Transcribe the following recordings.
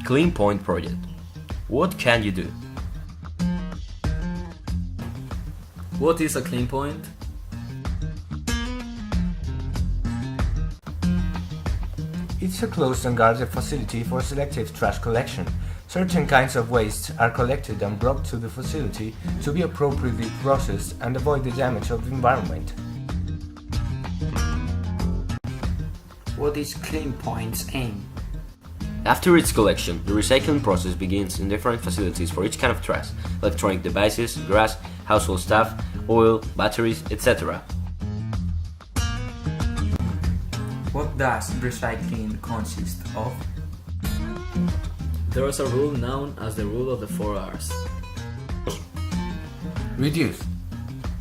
Clean Point project. What can you do? What is a clean point? It's a closed and guarded facility for selective trash collection. Certain kinds of waste are collected and brought to the facility to be appropriately processed and avoid the damage of the environment. What is Clean Point's aim? After its collection, the recycling process begins in different facilities for each kind of trash: electronic devices, grass, household stuff, oil, batteries, etc. What does recycling consist of? There is a rule known as the rule of the 4 R's. Reduce.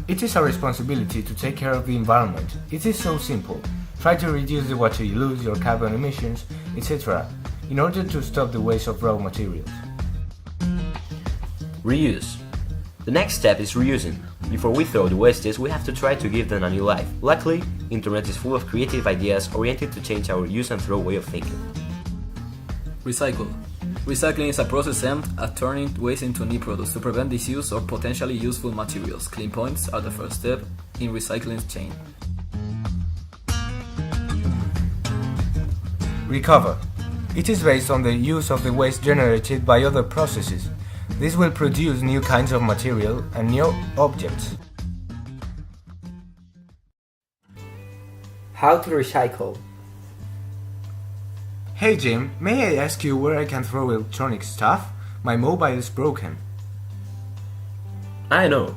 It is our responsibility to take care of the environment. It is so simple. Try to reduce the water you lose, your carbon emissions, etc. in order to stop the waste of raw materials. Reuse. The next step is reusing. Before we throw the wastes, we have to try to give them a new life. Luckily, internet is full of creative ideas oriented to change our use and throw way of thinking. Recycle. Recycling is a process aimed at turning waste into new products to prevent disuse or potentially useful materials. Clean points are the first step in recycling's chain. Recover. It is based on the use of the waste generated by other processes. This will produce new kinds of material and new objects. How to recycle? Hey Jim, may I ask you where I can throw electronic stuff? My mobile is broken. I know.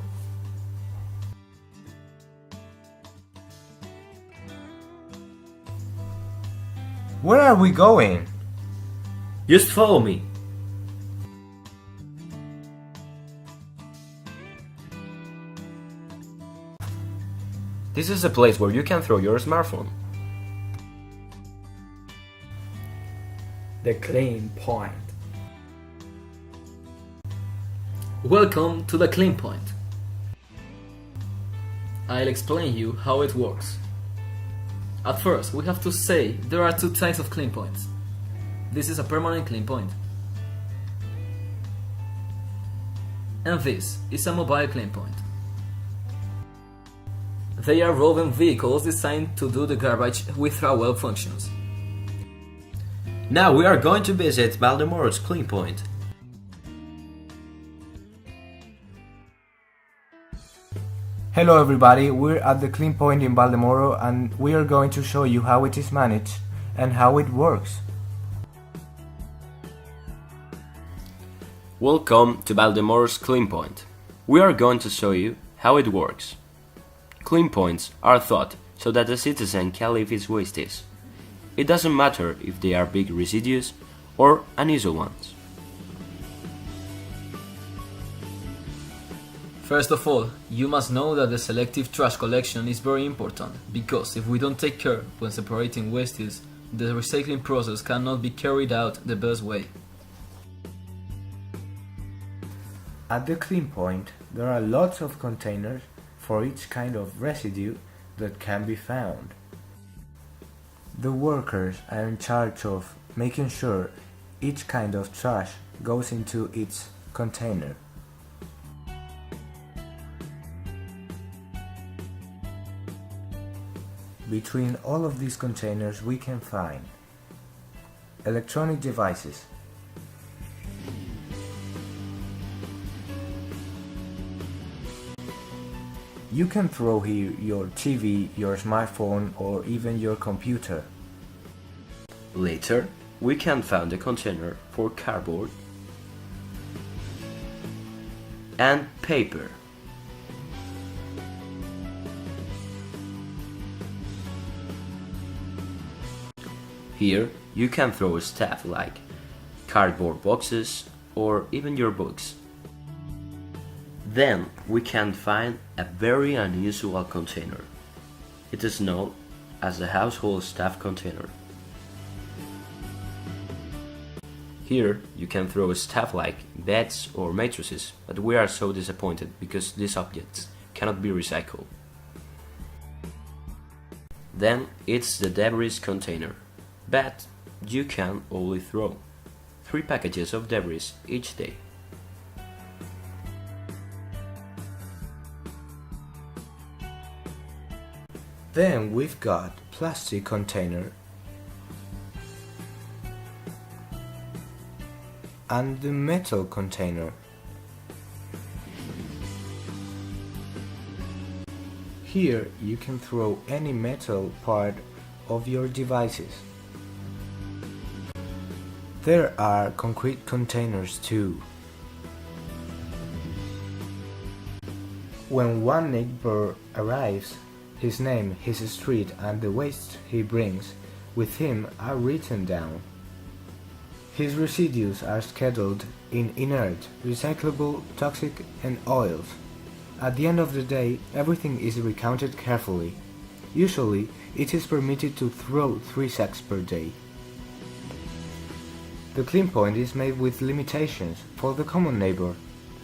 Where are we going? Just follow me. This is a place where you can throw your smartphone. The Clean Point. Welcome to the Clean Point. I'll explain you how it works. At first, we have to say there are 2 types of clean points. This is a permanent clean point. And this is a mobile clean point. They are roving vehicles designed to do the garbage without well functions. Now we are going to visit Valdemoro's Clean Point. Hello everybody, we're at the Clean Point in Valdemoro and we are going to show you how it is managed and how it works. Welcome to Valdemoro's Clean Point. We are going to show you how it works. Clean points are thought so that the citizen can leave his wastes. It doesn't matter if they are big residues or unusual ones. First of all, you must know that the selective trash collection is very important, because if we don't take care when separating wastes, the recycling process cannot be carried out the best way. At the Clean Point, there are lots of containers for each kind of residue that can be found. The workers are in charge of making sure each kind of trash goes into its container. Between all of these containers we can find electronic devices, you can throw here your TV, your smartphone or even your computer. Later, we can find a container for cardboard and paper. Here, you can throw stuff like cardboard boxes or even your books. Then we can find a very unusual container. It is known as the household stuff container. Here you can throw stuff like beds or mattresses, but we are so disappointed because these objects cannot be recycled. Then it's the debris container, but you can only throw 3 packages of debris each day. Then we've got plastic container and the metal container. Here you can throw any metal part of your devices. There are concrete containers too. When one neighbor arrives, his name, his street and the waste he brings with him are written down. His residues are scheduled in inert, recyclable, toxic and oils. At the end of the day, everything is recounted carefully. Usually, it is permitted to throw 3 sacks per day. The clean point is made with limitations for the common neighbor.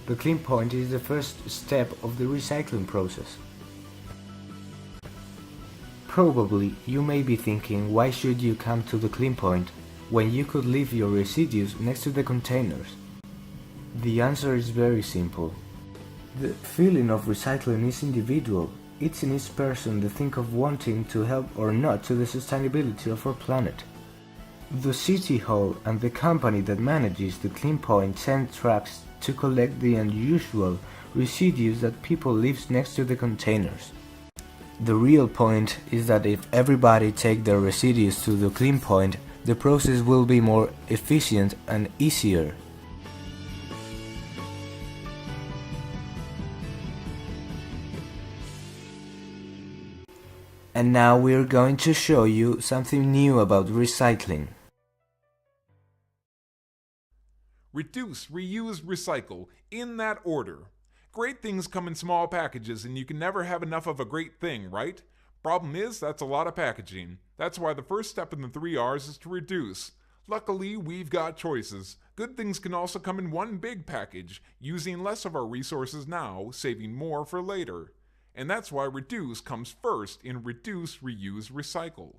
The clean point is the first step of the recycling process. Probably you may be thinking, why should you come to the clean point when you could leave your residues next to the containers? The answer is very simple. The feeling of recycling is individual. It's in each person the think of wanting to help or not to the sustainability of our planet. The city hall and the company that manages the clean point send trucks to collect the unusual residues that people leave next to the containers. The real point is that if everybody take their residues to the clean point, the process will be more efficient and easier. And now we're going to show you something new about recycling. Reduce, reuse, recycle, in that order. Great things come in small packages and you can never have enough of a great thing, right? Problem is, that's a lot of packaging. That's why the first step in the 3 R's is to reduce. Luckily, we've got choices. Good things can also come in one big package, using less of our resources now, saving more for later. And that's why reduce comes first in reduce, reuse, recycle.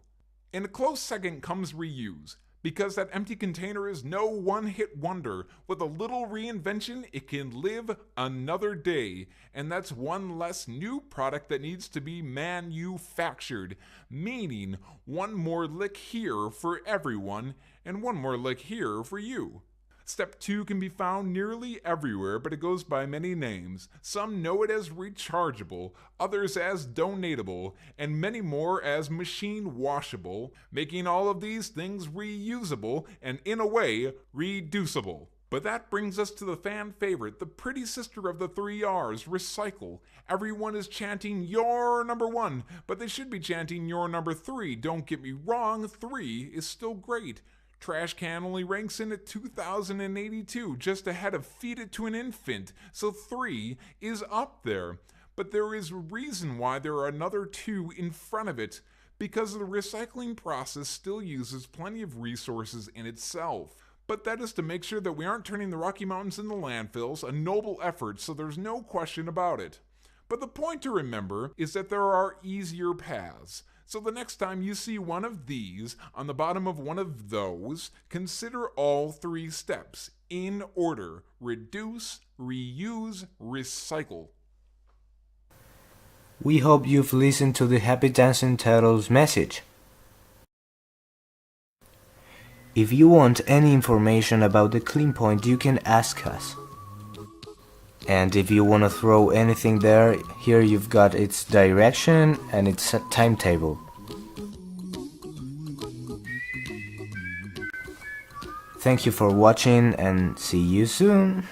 In a close second comes reuse. Because that empty container is no one-hit wonder. With a little reinvention, it can live another day. And that's one less new product that needs to be manufactured. Meaning, one more lick here for everyone, and one more lick here for you. Step 2 can be found nearly everywhere, but it goes by many names. Some know it as rechargeable, others as donatable, and many more as machine washable, making all of these things reusable and, in a way, reducible. But that brings us to the fan favorite, the pretty sister of the 3 R's, recycle. Everyone is chanting your number 1, but they should be chanting your number 3. Don't get me wrong, 3 is still great. Trash can only ranks in at 2,082, just ahead of feed it to an infant, so 3 is up there. But there is a reason why there are another 2 in front of it, because the recycling process still uses plenty of resources in itself. But that is to make sure that we aren't turning the Rocky Mountains into landfills, a noble effort, so there's no question about it. But the point to remember is that there are easier paths. So the next time you see one of these on the bottom of one of those, consider all 3 steps in order: reduce, reuse, recycle. We hope you've listened to the Happy Dancing Turtles message. If you want any information about the clean point, you can ask us. And if you want to throw anything there, here you've got its direction and its timetable. Thank you for watching and see you soon.